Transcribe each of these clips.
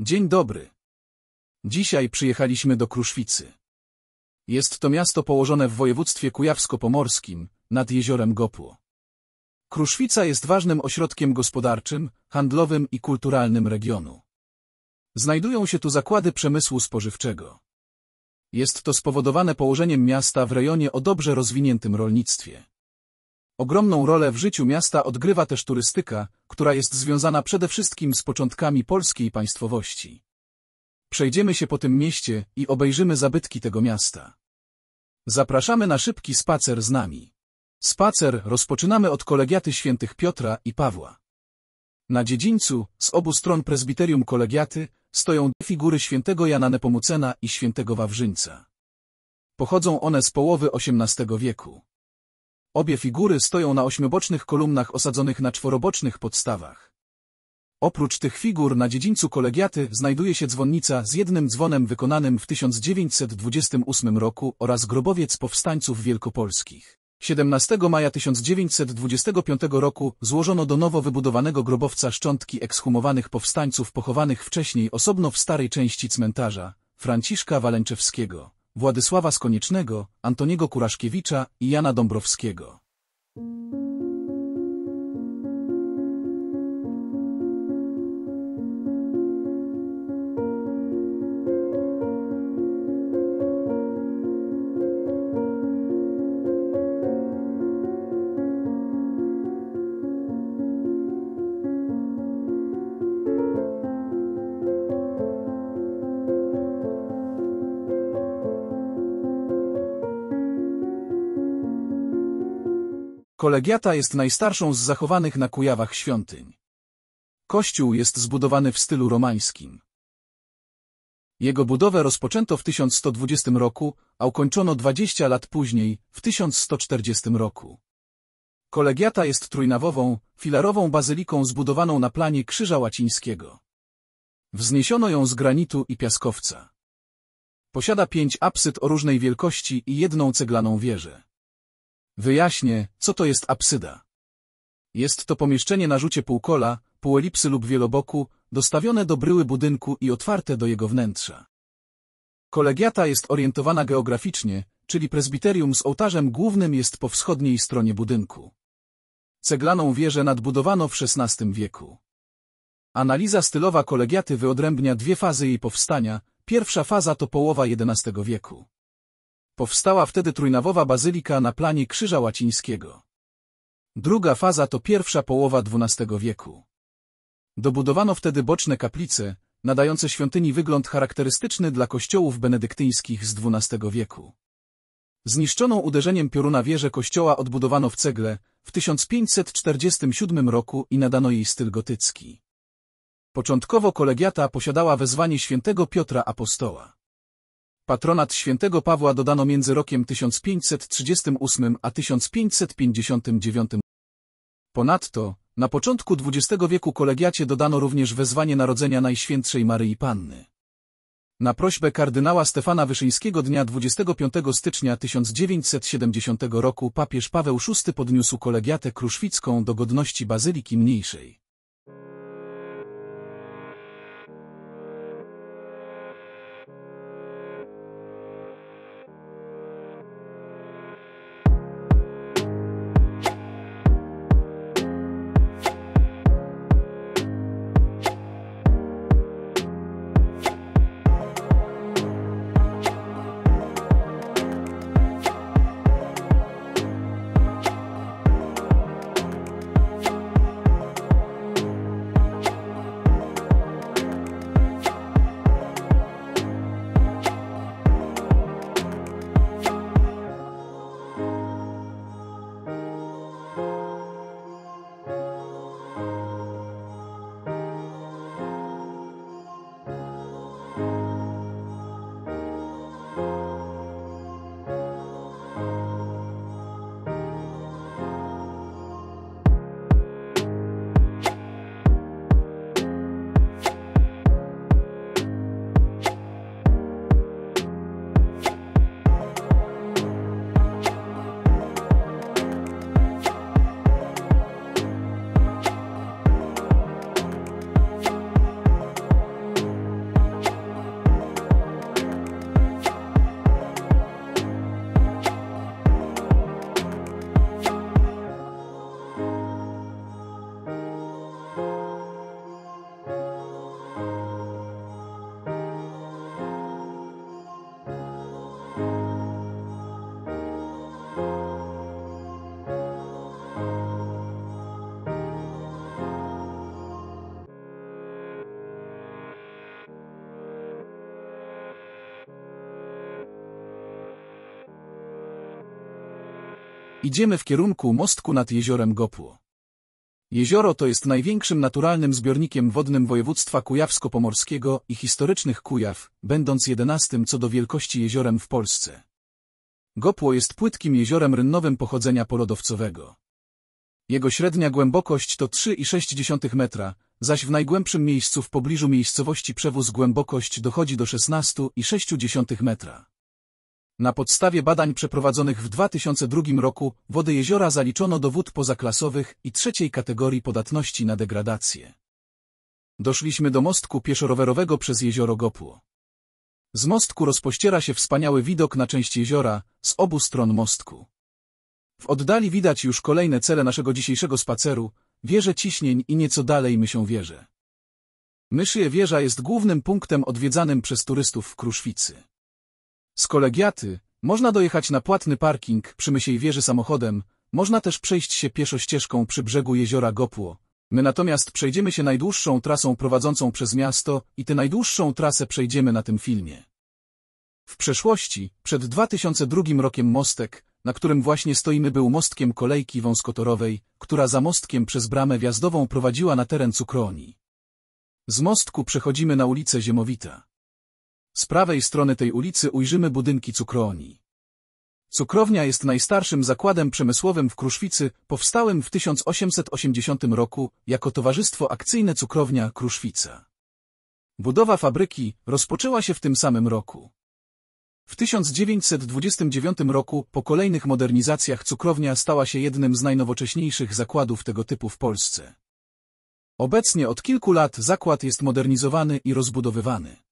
Dzień dobry. Dzisiaj przyjechaliśmy do Kruszwicy. Jest to miasto położone w województwie kujawsko-pomorskim, nad jeziorem Gopło. Kruszwica jest ważnym ośrodkiem gospodarczym, handlowym i kulturalnym regionu. Znajdują się tu zakłady przemysłu spożywczego. Jest to spowodowane położeniem miasta w rejonie o dobrze rozwiniętym rolnictwie. Ogromną rolę w życiu miasta odgrywa też turystyka, która jest związana przede wszystkim z początkami polskiej państwowości. Przejdziemy się po tym mieście i obejrzymy zabytki tego miasta. Zapraszamy na szybki spacer z nami. Spacer rozpoczynamy od kolegiaty świętych Piotra i Pawła. Na dziedzińcu, z obu stron prezbiterium kolegiaty, stoją dwie figury świętego Jana Nepomucena i świętego Wawrzyńca. Pochodzą one z połowy XVIII wieku. Obie figury stoją na ośmiobocznych kolumnach osadzonych na czworobocznych podstawach. Oprócz tych figur na dziedzińcu kolegiaty znajduje się dzwonnica z jednym dzwonem wykonanym w 1928 roku oraz grobowiec powstańców wielkopolskich. 17 maja 1925 roku złożono do nowo wybudowanego grobowca szczątki ekshumowanych powstańców pochowanych wcześniej osobno w starej części cmentarza: Franciszka Waleńczewskiego, Władysława Skoniecznego, Antoniego Kuraszkiewicza i Jana Dąbrowskiego. Kolegiata jest najstarszą z zachowanych na Kujawach świątyń. Kościół jest zbudowany w stylu romańskim. Jego budowę rozpoczęto w 1120 roku, a ukończono 20 lat później, w 1140 roku. Kolegiata jest trójnawową, filarową bazyliką zbudowaną na planie Krzyża Łacińskiego. Wzniesiono ją z granitu i piaskowca. Posiada 5 apsyd o różnej wielkości i jedną ceglaną wieżę. Wyjaśnię, co to jest apsyda. Jest to pomieszczenie na rzucie półkola, półelipsy lub wieloboku, dostawione do bryły budynku i otwarte do jego wnętrza. Kolegiata jest orientowana geograficznie, czyli prezbiterium z ołtarzem głównym jest po wschodniej stronie budynku. Ceglaną wieżę nadbudowano w XVI wieku. Analiza stylowa kolegiaty wyodrębnia dwie fazy jej powstania. Pierwsza faza to połowa XI wieku. Powstała wtedy trójnawowa bazylika na planie Krzyża Łacińskiego. Druga faza to pierwsza połowa XII wieku. Dobudowano wtedy boczne kaplice, nadające świątyni wygląd charakterystyczny dla kościołów benedyktyńskich z XII wieku. Zniszczoną uderzeniem pioruna wieżę kościoła odbudowano w cegle w 1547 roku i nadano jej styl gotycki. Początkowo kolegiata posiadała wezwanie świętego Piotra Apostoła. Patronat świętego Pawła dodano między rokiem 1538 a 1559. Ponadto, na początku XX wieku kolegiacie dodano również wezwanie narodzenia Najświętszej Maryi Panny. Na prośbę kardynała Stefana Wyszyńskiego dnia 25 stycznia 1970 roku papież Paweł VI podniósł kolegiatę kruszwicką do godności bazyliki mniejszej. Idziemy w kierunku mostku nad jeziorem Gopło. Jezioro to jest największym naturalnym zbiornikiem wodnym województwa kujawsko-pomorskiego i historycznych Kujaw, będąc 11. co do wielkości jeziorem w Polsce. Gopło jest płytkim jeziorem rynnowym pochodzenia polodowcowego. Jego średnia głębokość to 3,6 metra, zaś w najgłębszym miejscu w pobliżu miejscowości Przewóz głębokość dochodzi do 16,6 metra. Na podstawie badań przeprowadzonych w 2002 roku wody jeziora zaliczono do wód pozaklasowych i 3. kategorii podatności na degradację. Doszliśmy do mostku pieszo-rowerowego przez jezioro Gopło. Z mostku rozpościera się wspaniały widok na część jeziora, z obu stron mostku. W oddali widać już kolejne cele naszego dzisiejszego spaceru, wieżę Ciśnień i nieco dalej Mysiew-Wieżę. Myszyje Wieża jest głównym punktem odwiedzanym przez turystów w Kruszwicy. Z Kolegiaty można dojechać na płatny parking przy Mysiej Wieży samochodem, można też przejść się pieszo ścieżką przy brzegu jeziora Gopło. My natomiast przejdziemy się najdłuższą trasą prowadzącą przez miasto i tę najdłuższą trasę przejdziemy na tym filmie. W przeszłości, przed 2002 rokiem mostek, na którym właśnie stoimy, był mostkiem kolejki wąskotorowej, która za mostkiem przez bramę wjazdową prowadziła na teren cukrowni. Z mostku przechodzimy na ulicę Ziemowita. Z prawej strony tej ulicy ujrzymy budynki cukrowni. Cukrownia jest najstarszym zakładem przemysłowym w Kruszwicy, powstałym w 1880 roku jako Towarzystwo Akcyjne Cukrownia Kruszwica. Budowa fabryki rozpoczęła się w tym samym roku. W 1929 roku po kolejnych modernizacjach cukrownia stała się jednym z najnowocześniejszych zakładów tego typu w Polsce. Obecnie od kilku lat zakład jest modernizowany i rozbudowywany.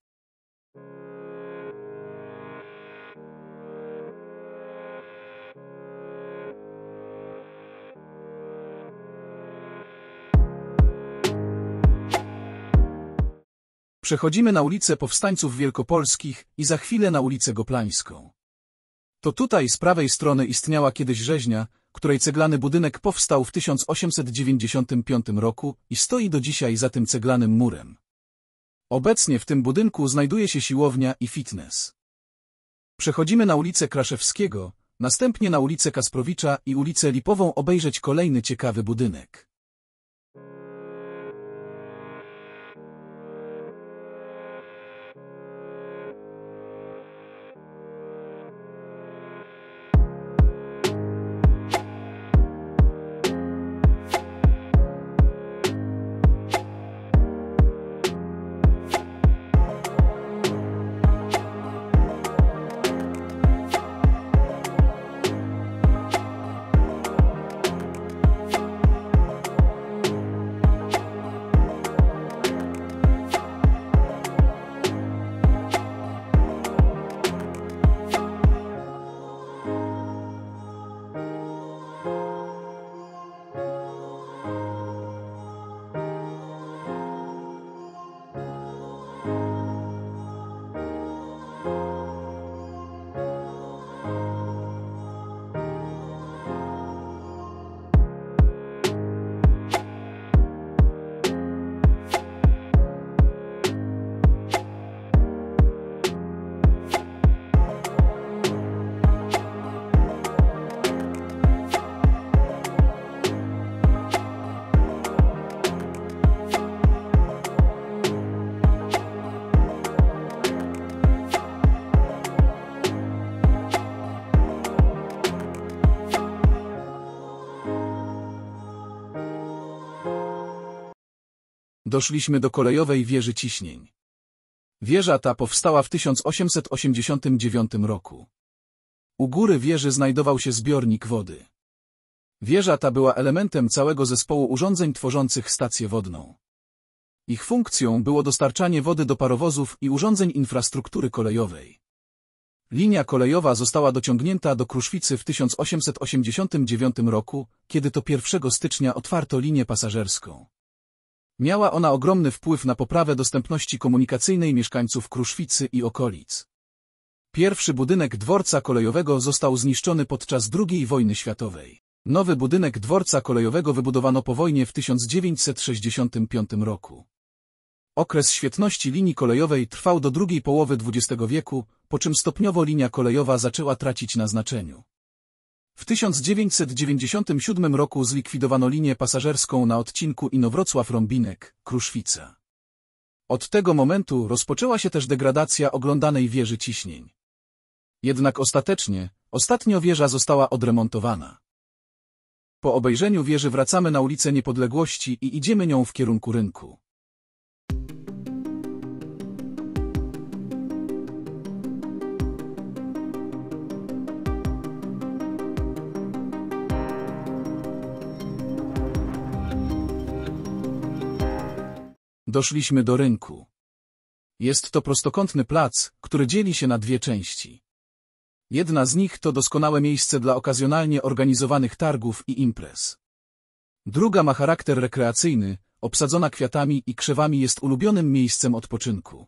Przechodzimy na ulicę Powstańców Wielkopolskich i za chwilę na ulicę Goplańską. To tutaj z prawej strony istniała kiedyś rzeźnia, której ceglany budynek powstał w 1895 roku i stoi do dzisiaj za tym ceglanym murem. Obecnie w tym budynku znajduje się siłownia i fitness. Przechodzimy na ulicę Kraszewskiego, następnie na ulicę Kasprowicza i ulicę Lipową obejrzeć kolejny ciekawy budynek. Doszliśmy do kolejowej wieży Ciśnień. Wieża ta powstała w 1889 roku. U góry wieży znajdował się zbiornik wody. Wieża ta była elementem całego zespołu urządzeń tworzących stację wodną. Ich funkcją było dostarczanie wody do parowozów i urządzeń infrastruktury kolejowej. Linia kolejowa została dociągnięta do Kruszwicy w 1889 roku, kiedy to 1 stycznia otwarto linię pasażerską. Miała ona ogromny wpływ na poprawę dostępności komunikacyjnej mieszkańców Kruszwicy i okolic. Pierwszy budynek dworca kolejowego został zniszczony podczas II wojny światowej. Nowy budynek dworca kolejowego wybudowano po wojnie w 1965 roku. Okres świetności linii kolejowej trwał do drugiej połowy XX wieku, po czym stopniowo linia kolejowa zaczęła tracić na znaczeniu. W 1997 roku zlikwidowano linię pasażerską na odcinku Inowrocław-Rąbinek, Kruszwica. Od tego momentu rozpoczęła się też degradacja oglądanej wieży ciśnień. Jednak ostatnio wieża została odremontowana. Po obejrzeniu wieży wracamy na ulicę Niepodległości i idziemy nią w kierunku rynku. Doszliśmy do rynku. Jest to prostokątny plac, który dzieli się na dwie części. Jedna z nich to doskonałe miejsce dla okazjonalnie organizowanych targów i imprez. Druga ma charakter rekreacyjny, obsadzona kwiatami i krzewami, jest ulubionym miejscem odpoczynku.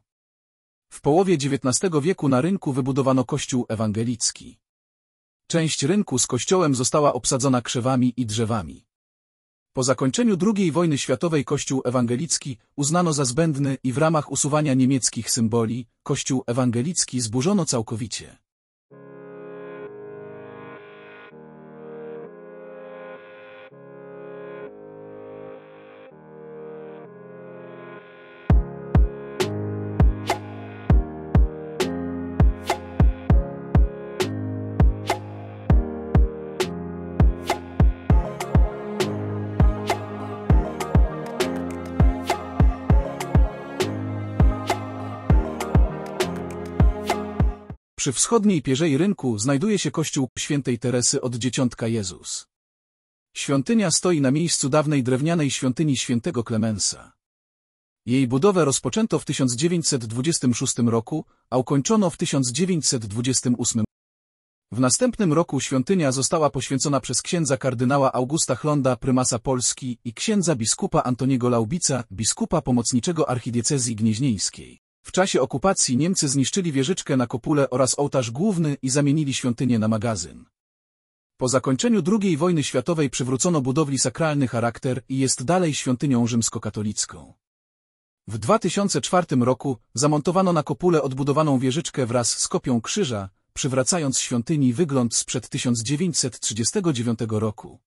W połowie XIX wieku na rynku wybudowano kościół ewangelicki. Część rynku z kościołem została obsadzona krzewami i drzewami. Po zakończeniu II wojny światowej kościół ewangelicki uznano za zbędny i w ramach usuwania niemieckich symboli, kościół ewangelicki zburzono całkowicie. Przy wschodniej pierzei rynku znajduje się kościół świętej Teresy od Dzieciątka Jezus. Świątynia stoi na miejscu dawnej drewnianej świątyni świętego Klemensa. Jej budowę rozpoczęto w 1926 roku, a ukończono w 1928. W następnym roku świątynia została poświęcona przez księdza kardynała Augusta Chlonda, prymasa Polski, i księdza biskupa Antoniego Laubica, biskupa pomocniczego archidiecezji gnieźnieńskiej. W czasie okupacji Niemcy zniszczyli wieżyczkę na kopule oraz ołtarz główny i zamienili świątynię na magazyn. Po zakończeniu II wojny światowej przywrócono budowli sakralny charakter i jest dalej świątynią rzymskokatolicką. W 2004 roku zamontowano na kopule odbudowaną wieżyczkę wraz z kopią krzyża, przywracając świątyni wygląd sprzed 1939 roku.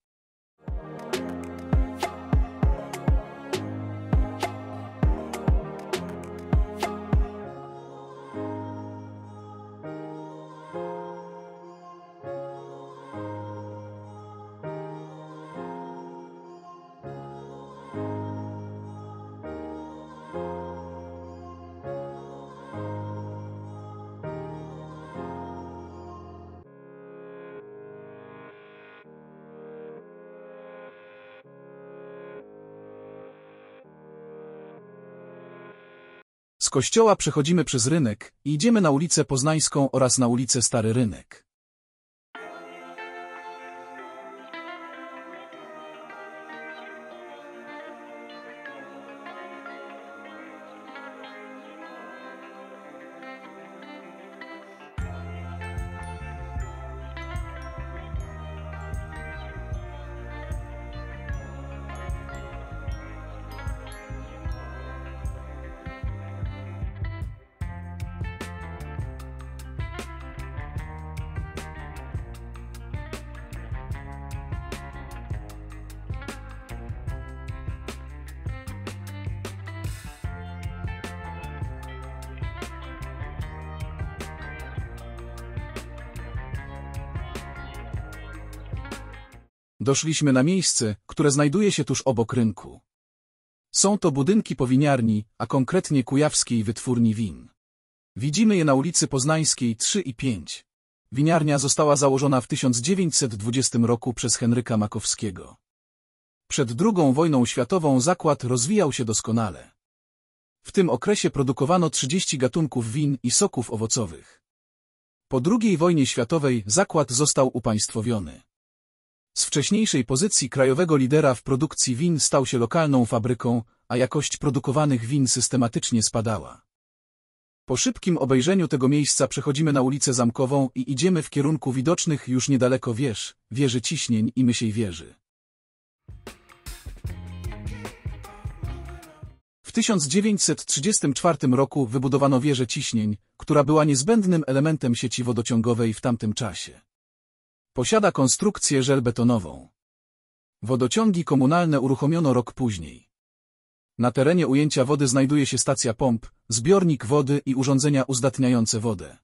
Z kościoła przechodzimy przez rynek i idziemy na ulicę Poznańską oraz na ulicę Stary Rynek. Doszliśmy na miejsce, które znajduje się tuż obok rynku. Są to budynki powiniarni, a konkretnie Kujawskiej Wytwórni Win. Widzimy je na ulicy Poznańskiej 3 i 5. Winiarnia została założona w 1920 roku przez Henryka Makowskiego. Przed II wojną światową zakład rozwijał się doskonale. W tym okresie produkowano 30 gatunków win i soków owocowych. Po II wojnie światowej zakład został upaństwowiony. Z wcześniejszej pozycji krajowego lidera w produkcji win stał się lokalną fabryką, a jakość produkowanych win systematycznie spadała. Po szybkim obejrzeniu tego miejsca przechodzimy na ulicę Zamkową i idziemy w kierunku widocznych już niedaleko wież, wieży Ciśnień i Mysiej Wieży. W 1934 roku wybudowano wieżę Ciśnień, która była niezbędnym elementem sieci wodociągowej w tamtym czasie. Posiada konstrukcję żelbetonową. Wodociągi komunalne uruchomiono rok później. Na terenie ujęcia wody znajduje się stacja pomp, zbiornik wody i urządzenia uzdatniające wodę.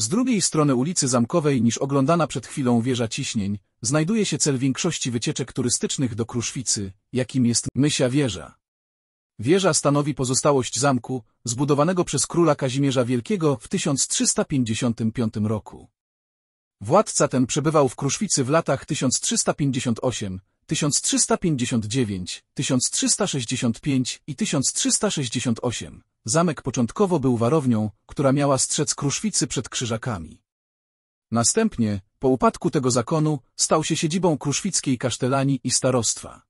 Z drugiej strony ulicy Zamkowej niż oglądana przed chwilą wieża Ciśnień, znajduje się cel większości wycieczek turystycznych do Kruszwicy, jakim jest Mysia Wieża. Wieża stanowi pozostałość zamku, zbudowanego przez króla Kazimierza Wielkiego w 1355 roku. Władca ten przebywał w Kruszwicy w latach 1358, 1359, 1365 i 1368. Zamek początkowo był warownią, która miała strzec Kruszwicy przed Krzyżakami. Następnie, po upadku tego zakonu, stał się siedzibą kruszwickiej kasztelanii i starostwa.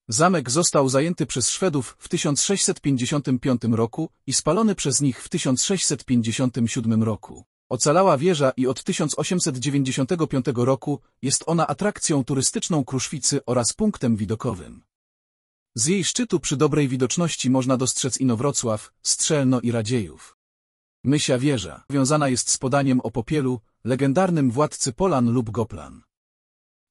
Zamek został zajęty przez Szwedów w 1655 roku i spalony przez nich w 1657 roku. Ocalała wieża i od 1895 roku jest ona atrakcją turystyczną Kruszwicy oraz punktem widokowym. Z jej szczytu przy dobrej widoczności można dostrzec Inowrocław, Strzelno i Radziejów. Mysia Wieża wiązana jest z podaniem o Popielu, legendarnym władcy Polan lub Goplan.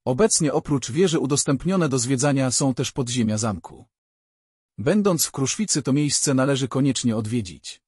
Obecnie oprócz wieży udostępnione do zwiedzania są też podziemia zamku. Będąc w Kruszwicy to miejsce należy koniecznie odwiedzić.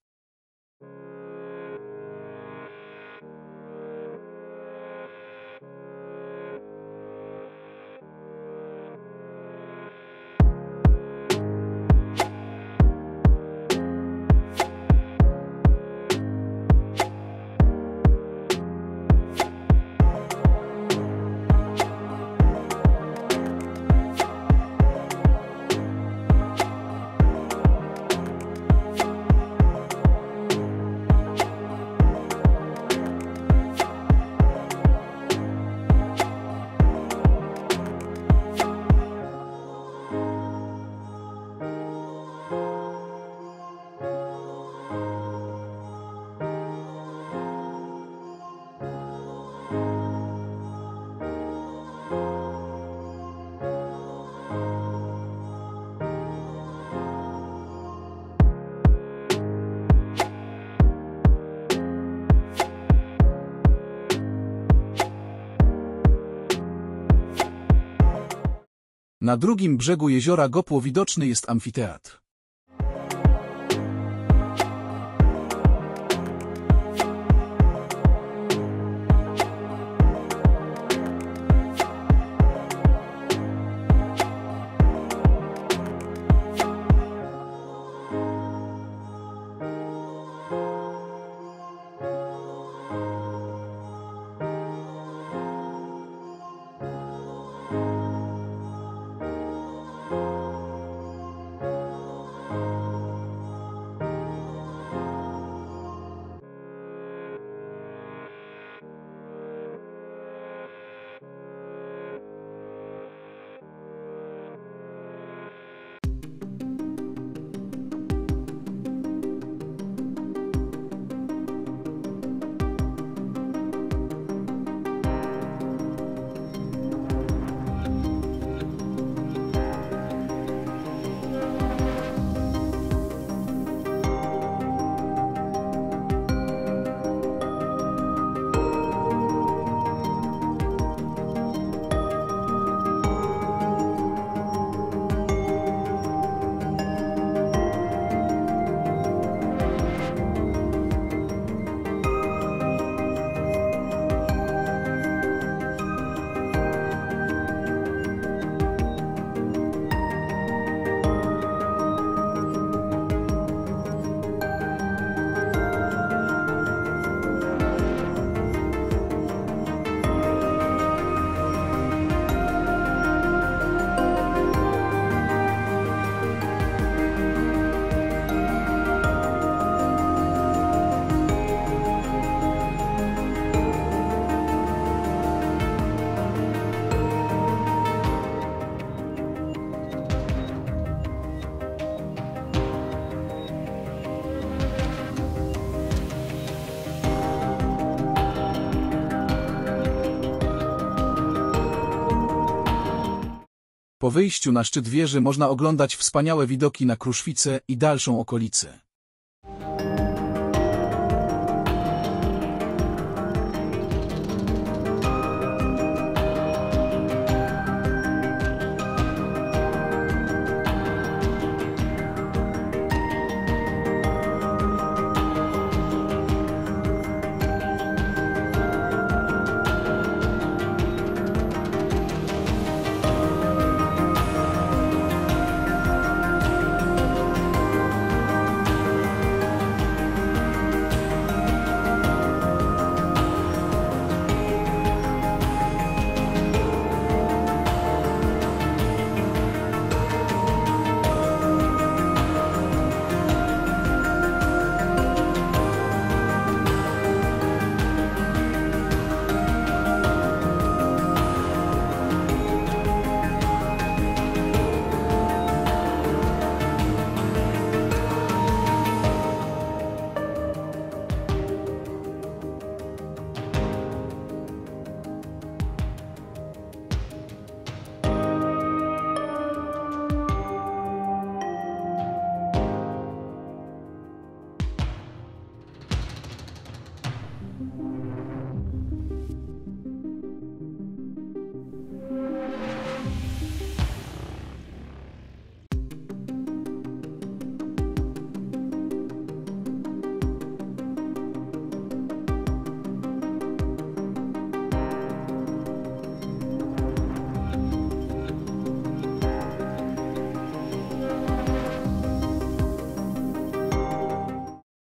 Na drugim brzegu jeziora Gopło widoczny jest amfiteatr. Po wyjściu na szczyt wieży można oglądać wspaniałe widoki na Kruszwicę i dalszą okolicę.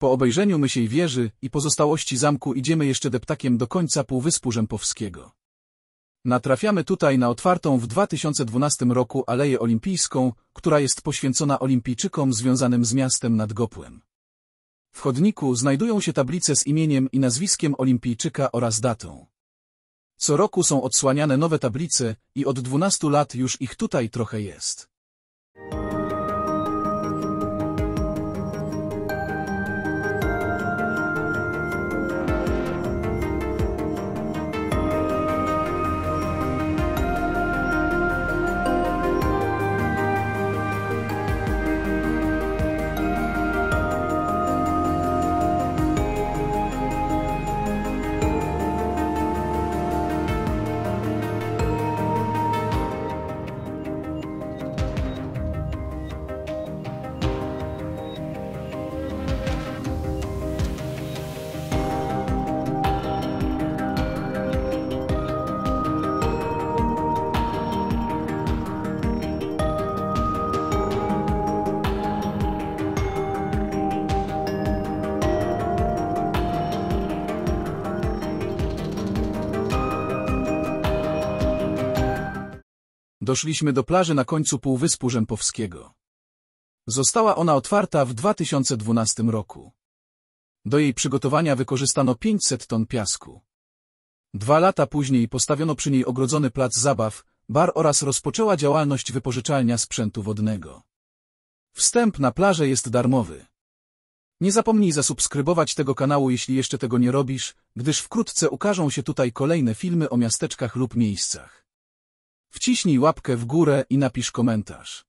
Po obejrzeniu Mysiej Wieży i pozostałości zamku idziemy jeszcze deptakiem do końca Półwyspu Rzępowskiego. Natrafiamy tutaj na otwartą w 2012 roku Aleję Olimpijską, która jest poświęcona olimpijczykom związanym z miastem nad Gopłem. W chodniku znajdują się tablice z imieniem i nazwiskiem olimpijczyka oraz datą. Co roku są odsłaniane nowe tablice i od 12 lat już ich tutaj trochę jest. Doszliśmy do plaży na końcu Półwyspu Rzępowskiego. Została ona otwarta w 2012 roku. Do jej przygotowania wykorzystano 500 ton piasku. 2 lata później postawiono przy niej ogrodzony plac zabaw, bar oraz rozpoczęła działalność wypożyczalnia sprzętu wodnego. Wstęp na plażę jest darmowy. Nie zapomnij zasubskrybować tego kanału, jeśli jeszcze tego nie robisz, gdyż wkrótce ukażą się tutaj kolejne filmy o miasteczkach lub miejscach. Wciśnij łapkę w górę i napisz komentarz.